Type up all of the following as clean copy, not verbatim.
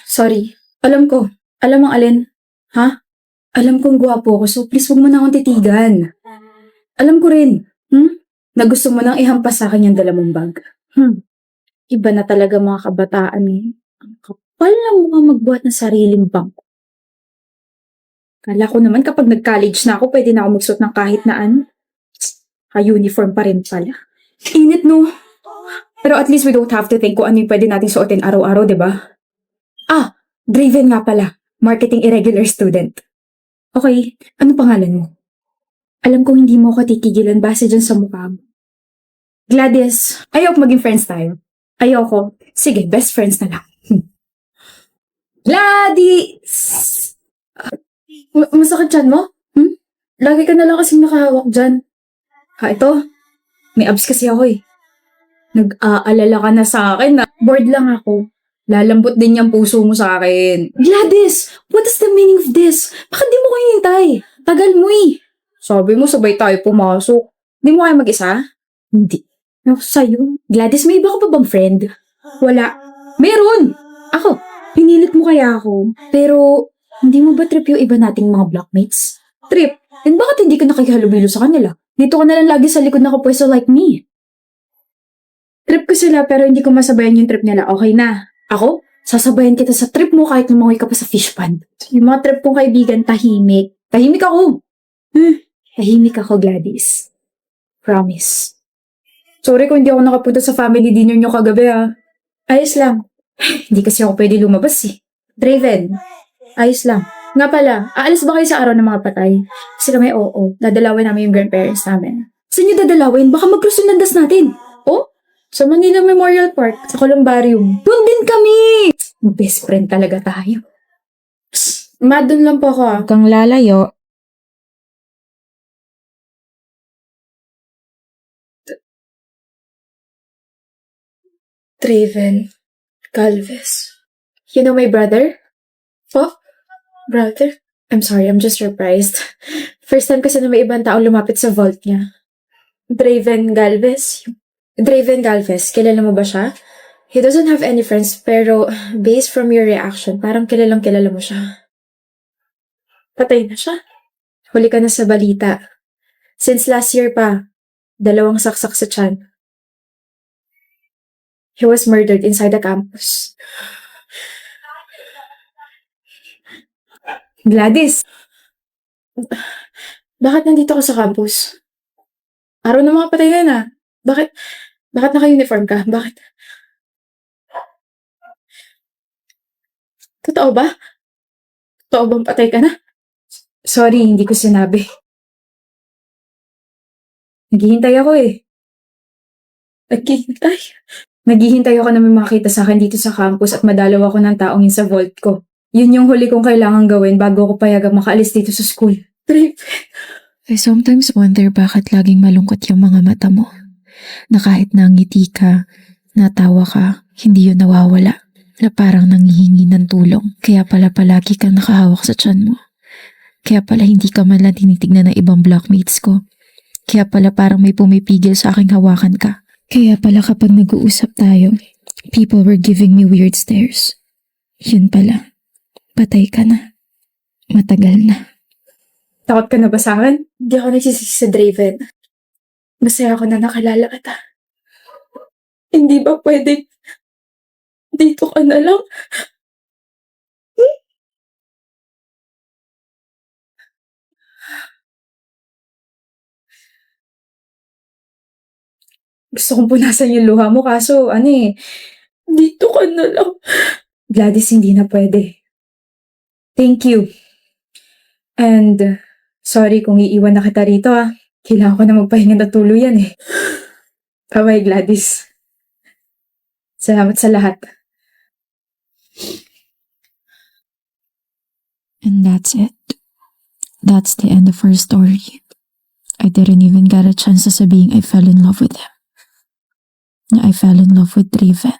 Sorry. Alam ko. Alam mo alin? Ha? Alam kong gwapo ko, so please huwag mo na akong titigan. Alam ko rin, na gusto mo nang ihampas sa akin yung dala mong bag. Iba na talaga mga kabataan eh. Ang kapal ng mga magbuhat ng sariling bangko. Kala ko naman kapag nag-college na ako, pwede na ako magsuot ng kahit na ano. Ka-uniform pa rin pala. Init no? Pero at least we don't have to think kung ano yung pwede natin suotin araw-araw, di ba? Ah, Draven nga pala. Marketing irregular student. Okay, ano pangalan mo? Alam kong hindi mo ako titigilan base dyan sa mukha mo. Gladys, ayoko maging friends tayo. Ayoko. Sige, best friends na lang. Gladys! Masakit dyan mo? Lagi ka na lang kasing nakahawak dyan. Ito. May abs kasi ako eh. Nag-aalala ka na sa akin na bored lang ako. Lalambot din yung puso mo sa akin. Gladys! What is the meaning of this? Bakit di mo ko hintay? Tagal mo eh. Sabi mo sabay tayo pumasok. Di mo kayo mag-isa? Hindi. Ako sa'yo. Gladys, may iba ka pa bang friend? Wala. Meron! Ako. Pinilit mo kaya ako. Pero, hindi mo ba trip yung iba nating mga blockmates? Trip? And bakit hindi ka nakikihalubilo sa kanila? Dito ka na lang lagi sa likod nakapwesto like me. Trip ko sila pero hindi ko masabayan yung trip nila. Okay na. Ako? Sasabayan kita sa trip mo kahit lumangoy ka pa sa fish pond. Yung mga trip kong kaibigan, tahimik. Tahimik ako. Tahimik ako, Gladys. Promise. Sorry kung hindi ako nakapunta sa family dinner nyo kagabi Ayos lang. Hindi kasi ako pwede lumabas eh. Draven. Ayos lang. Nga pala, aalis ba kayo sa araw ng mga patay? Kasi kami oo. Dadalawin namin yung grandparents namin. Saan nyo dadalawin? Baka mag-cross yung landas natin. Oh? Sa Manila Memorial Park, sa Columbarium. Doon din kami! Best friend talaga tayo. Psst, doon lang po ako Huwag kang lalayo. Draven Galvez. You know my brother? Oh? Brother? I'm sorry, I'm just surprised. First time kasi na may ibang tao lumapit sa vault niya. Draven Galvez? Draven Galvez, kilala mo ba siya? He doesn't have any friends, pero based from your reaction, parang kilalang kilala mo siya. Patay na siya. Huli ka na sa balita. Since last year pa, 2 saksak sa tiyan. He was murdered inside the campus. Gladys! Bakit nandito ka sa campus? Araw ng mga patay na. Bakit naka-uniform ka? Bakit? Totoo ba? Totoo bang patay ka na? Sorry, hindi ko sinabi. Naghihintay ako eh. Naghihintay? Naghihintay ako na may makita sa akin dito sa campus at madalaw ako ng taong yun sa vault ko. Yun yung huli kong kailangan gawin bago ako payagang makaalis dito sa school. Trip. I sometimes wonder bakit laging malungkot yung mga mata mo. Na kahit nangiti ka, natawa ka, hindi yun nawawala. Na parang nanghihingi ng tulong. Kaya pala palagi kang nakahawak sa tiyan mo. Kaya pala hindi ka man lang tinitignan ng ibang blockmates ko. Kaya pala parang may pumipigil sa aking hawakan ka. Kaya pala kapag nag-uusap tayo, people were giving me weird stares. Yun pala, patay ka na. Matagal na. Takot ka na ba sa akin? Hindi ako nagsisisi sa Draven. Masaya ako na nakilala kita. Hindi ba pwede dito ka na lang? Gusto kong punasan yung luha mo kaso dito ka na lang. Gladys, hindi na pwede. Thank you. And sorry kung iiwan na kita rito Kailangan ko na magpahinga na tuluyan eh. Bye-bye, Gladys. Salamat sa lahat. And that's it. That's the end of her story. I didn't even get a chance to sabihin I fell in love with him. I fell in love with Draven.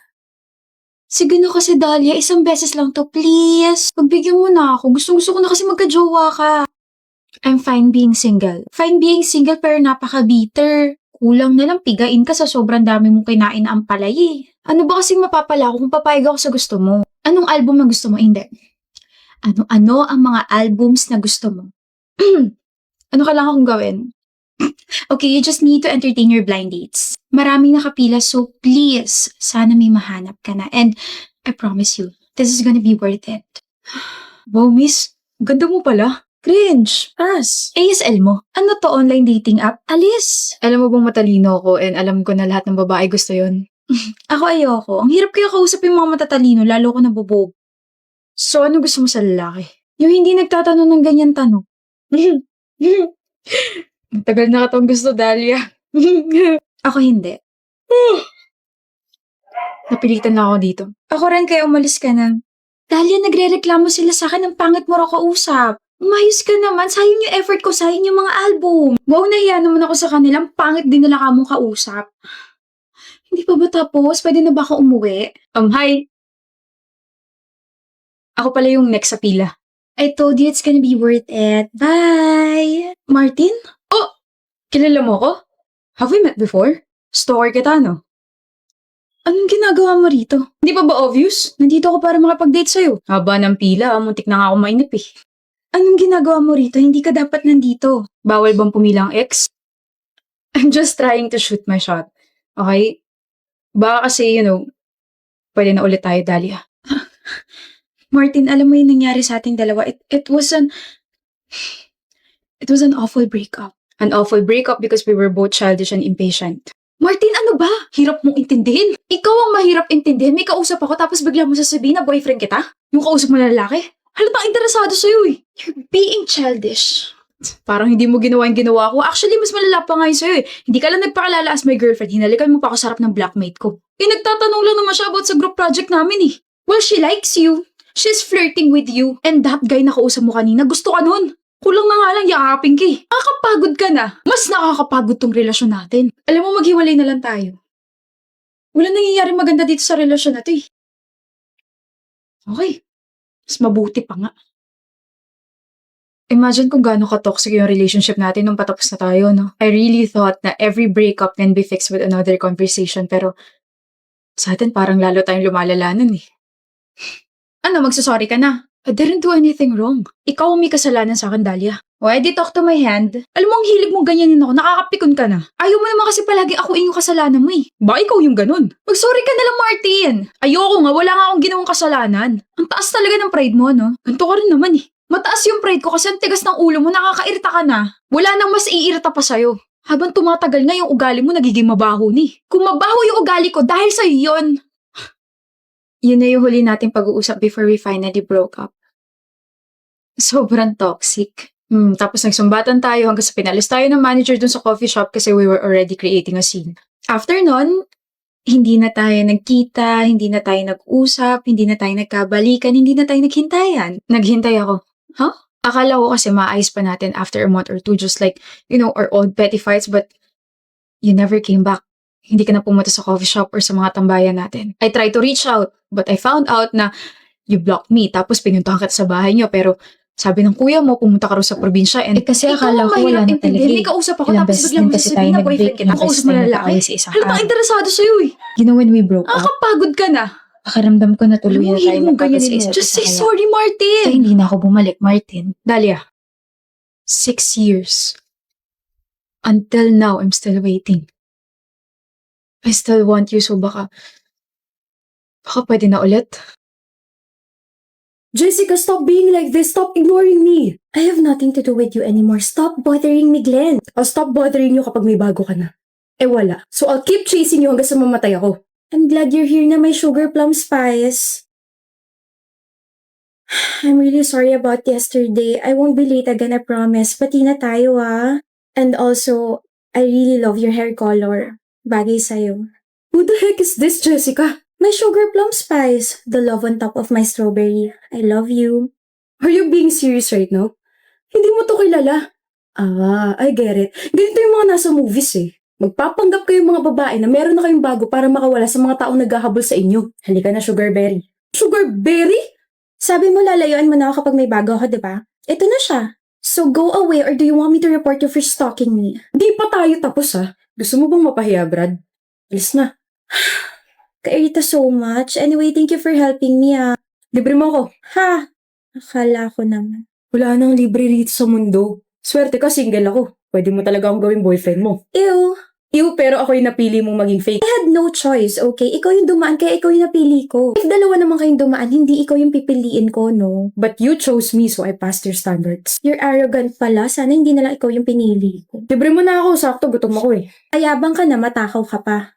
Sige na kasi Dahlia, isang beses lang to, please. Pagbigyan mo na ako. Gusto ko na kasi magka-jowa ka. I'm fine being single. Fine being single pero napaka-bitter. Kulang na lang pigain ka sa sobrang dami mong kinain na ampalay eh. Ano ba kasing mapapala ko kung papayag ako sa gusto mo? Anong album ang gusto mo? Hindi. Ano-ano ang mga albums na gusto mo? Ano kailangan kong gawin? Okay, you just need to entertain your blind dates. Maraming nakapila, so please, sana may mahanap ka na. And I promise you, this is gonna be worth it. Wow, miss. Ganda mo pala. Cringe. Pass. ASL mo? Ano to, online dating app? Alis! Alam mo bang matalino ako and alam ko na lahat ng babae gusto yon. Ako ayoko. Ang hirap kaya kausap yung mga matatalino, lalo ko nabubog. So, ano gusto mo sa lalaki? Yung hindi nagtatanong ng ganyan tanong. Matagal na katong gusto, Dahlia. Ako hindi. Napilitan na ako dito. Ako rin kaya umalis ka na. Dahil yan nagre-reklamo sila sa akin ng pangit mo raw kausap. Umayos ka naman, sayang yung effort ko, sayang yung mga album. Wow, nahiya naman ako sa kanilang pangit din nila kamong kausap. Hindi pa ba tapos? Pwede na ba ako umuwi? Hi. Ako pala yung next sa pila. I told you it's gonna be worth it. Bye! Martin? Kilala mo ko? Have we met before? Stalker kita, no? Anong ginagawa mo rito? Hindi pa ba obvious? Nandito ako para makapag-date sa'yo. Haba ng pila, muntik na nga ako mainip eh. Anong ginagawa mo rito? Hindi ka dapat nandito. Bawal bang pumila ang ex? I'm just trying to shoot my shot. Okay? Baka kasi, pwede na ulit tayo, Dahlia. Martin, alam mo yung nangyari sa ating dalawa. It was an awful breakup. An awful breakup because we were both childish and impatient. Martin, ano ba? Hirap mong intindihin. Ikaw ang mahirap intindihin. May kausap ako tapos bigla mo sasabihin na boyfriend kita? Yung kausap mo na lalaki? Halatang interesado sa'yo eh. You're being childish. Parang hindi mo ginawa yung ginawa ko. Actually, mas malala pa nga yun sa'yo eh. Hindi ka lang nagpakilala as my girlfriend. Hinalikan mo pa ako sa harap ng blackmate ko. Nagtatanong lang naman siya about sa group project namin eh. Well, she likes you. She's flirting with you. And that guy na kausap mo kanina, gusto ka nun. Kulang na nga lang yakapin ka eh. Nakakapagod ka na. Mas nakakapagod tong relasyon natin. Alam mo, maghiwalay na lang tayo. Wala nangyayari maganda dito sa relasyon na to eh. Okay. Mas mabuti pa nga. Imagine kung gaano ka-toxic yung relationship natin nung patapos na tayo, no? I really thought na every breakup can be fixed with another conversation, pero sa atin parang lalo tayong lumalala nun eh. Ano, magsasorry ka na? I didn't do anything wrong. Ikaw ang may kasalanan sa akin, Dahlia. Why di talk to my hand? Alam mo, ang hilig mong ganyanin ako, nakakapikon ka na. Ayaw mo naman kasi palagi ako yung kasalanan mo eh. Ba, ikaw yung ganun? Magsorry ka na lang, Martin! Ayoko nga, wala nga akong ginawang kasalanan. Ang taas talaga ng pride mo, no? Ganto ka rin naman eh. Mataas yung pride ko kasi ang tigas ng ulo mo, nakakairita ka na. Wala nang mas iirita pa sa'yo. Habang tumatagal nga yung ugali mo, nagiging mabaho ni. Kung mabaho yung ugali ko, dahil sa'yo yun. Yun na yung huli nating pag-uusap before we finally broke up. Sobrang toxic. Tapos nagsumbatan tayo hanggang sa pinalis tayo ng manager dun sa coffee shop kasi we were already creating a scene. After nun, hindi na tayo nagkita, hindi na tayo nag-usap, hindi na tayo nagkabalikan, hindi na tayo naghintayan. Naghintay ako. Huh? Akala ko kasi maayos pa natin after a month or two, just like, our old petty fights, but you never came back. Hindi ka na pumunta sa coffee shop or sa mga tambayan natin. I tried to reach out, but I found out na you blocked me, tapos pinuntahan kita sa bahay niyo, pero sabi ng kuya mo, pumunta ka rin sa probinsya, and kasi akala ko wala na talaga May kausap ako, Ilang tapos beses bigla din mo kasi sasabihin tayo na boyfriend nag-break, kita. ilang Kausap beses mo tayo na nag-away lalaki. sa isang Halatang araw. interesado sa'yo eh. When we broke up, Nakakapagod ka na. pakiramdam ko na tuloy na tayo Hilig mong ganyanin mo. magkakaisa Just say sorry, Martin! Kaya hindi na ako bumalik, Martin. Dahlia, 6 years. Until now, I'm still waiting. I still want you, so baka pwede na ulit. Jessica, stop being like this. Stop ignoring me. I have nothing to do with you anymore. Stop bothering me, Glenn. I'll stop bothering you kapag may bago ka na. Eh wala. So I'll keep chasing you hanggang sa mamatay ako. I'm glad you're here na, my sugar plum spice. I'm really sorry about yesterday. I won't be late again, I promise. Pati na tayo, ah. And also, I really love your hair color. Bagay sa'yo. Who the heck is this, Jessica? My sugar plum spice. The love on top of my strawberry. I love you. Are you being serious right now? Hindi mo to kilala. Ah, I get it. Ganito yung mga nasa movies eh. Magpapanggap kayong mga babae na meron na kayong bago para makawala sa mga taong naghahabol sa inyo. Halika na, Sugarberry. Sugarberry? Sabi mo lalayuan mo na ako kapag may bago ako, di ba? Ito na siya. So go away, or do you want me to report you for stalking me? Di pa tayo tapos ha. Gusto mo bang mapahiya, Brad? Alis na. Kairita so much. Anyway, thank you for helping me, ah. Libre mo ako. Ha? Akala ko naman. Wala nang libre rito sa mundo. Swerte ka, single ako. Pwede mo talaga akong gawing boyfriend mo. Ew, Ew, pero ako yung napili mong maging fake. I had no choice, okay? Ikaw yung dumaan, kaya ikaw yung napili ko. If dalawa naman kayong dumaan, hindi ikaw yung pipiliin ko, no? But you chose me, so I passed your standards. You're arrogant pala. Sana hindi na lang ikaw yung pinili ko. Libre mo na ako, sakto, gutom ako eh. Ayabang ka na, matakaw ka pa.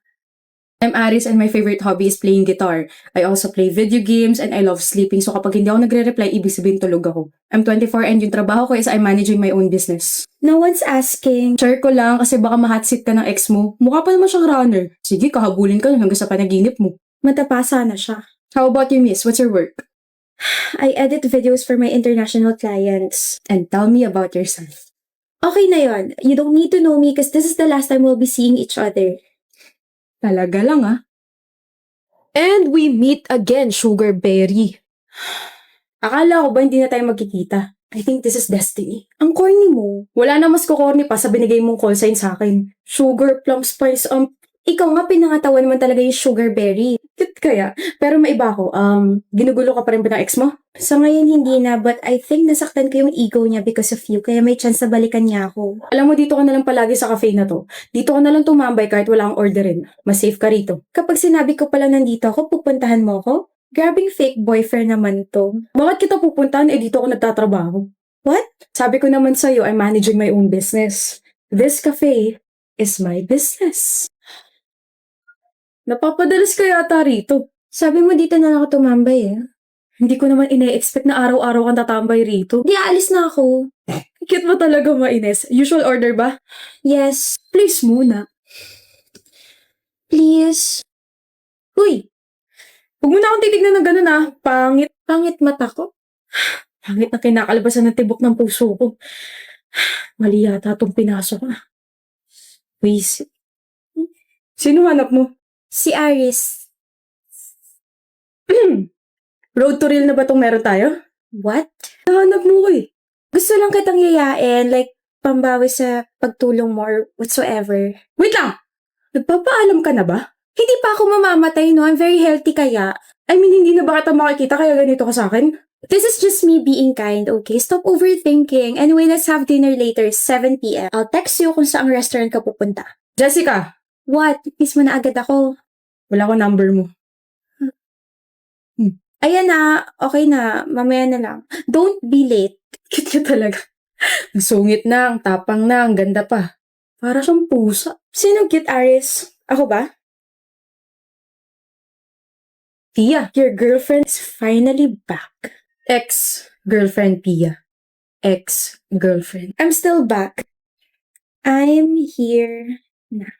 I'm Aris and my favorite hobby is playing guitar. I also play video games and I love sleeping, so kapag hindi ako nagre-reply, ibig sabihin tulog ako. I'm 24 and yung trabaho ko is I'm managing my own business. No one's asking. Share ko lang kasi baka ma-hotseat ka ng ex mo. Mukha pa naman siyang runner. Sige, kahabulin ka lang hanggang sa panaginip mo. Matapasa na siya. How about you, miss? What's your work? I edit videos for my international clients. And tell me about yourself. Okay na yon. You don't need to know me because this is the last time we'll be seeing each other. Talaga lang ah. And we meet again, Sugar Berry. Akala ko ba hindi na tayo magkikita? I think this is destiny. Ang corny mo. Wala na mas kukorni pa sa binigay mong call sign sa akin. Sugar, plum spice, Ikaw nga pinangatawan naman talaga yung sugar berry. cute kaya. Pero maiba ako, ginugulo ka pa rin ba ng ex mo? Sa ngayon hindi na, but I think nasaktan ko yung ego niya because of you, kaya may chance na balikan niya ako. Alam mo, dito ka na lang palagi sa cafe na to. Dito ka na lang tumambay kahit wala kang orderin. Mas safe ka rito. Kapag sinabi ko pala nandito ako, pupuntahan mo ako? Grabing fake boyfriend naman to. Bakit kita pupuntahan? Dito ako nagtatrabaho. What? Sabi ko naman sa'yo, I'm managing my own business. This cafe is my business. Napapadalas ka yata rito. Sabi mo dito na lang ako tumambay eh. Hindi ko naman ine-expect na araw-araw kang tatambay rito. Di aalis na ako. Cute mo talaga, Maines. Usual order ba? Yes, Please muna. please. Uy! Huwag mo na akong titignan ng ganun ah. Pangit. Pangit mata ko. Pangit na kinakalabasan ng tibok ng puso ko. Mali yata itong pinasok ah. Please. Sino hanap mo? Si Aris. Road to real na ba itong meron tayo? What? Nahanap mo ko eh. Gusto lang kitang yayain, like, pambawi sa pagtulong mo or whatsoever. Wait lang! Nagpapaalam ka na ba? Hindi pa ako mamamatay, no? I'm very healthy kaya. I mean, hindi na ba kita makikita kaya ganito ka sa akin? This is just me being kind, okay? Stop overthinking. Anyway, let's have dinner later, 7 p.m. I'll text you kung saang restaurant ka pupunta. Jessica! What? Miss mo na agad ako. Wala ko number mo. Ayan na, okay na, mamaya na lang. Don't be late. Cute ka talaga. Ang sungit na, ang tapang na, ang ganda pa. Para siyang pusa. Sinong cute, Aris? Ako ba? Pia, Your girlfriend is finally back. ex-girlfriend Pia. Ex-girlfriend. I'm still back. I'm here na.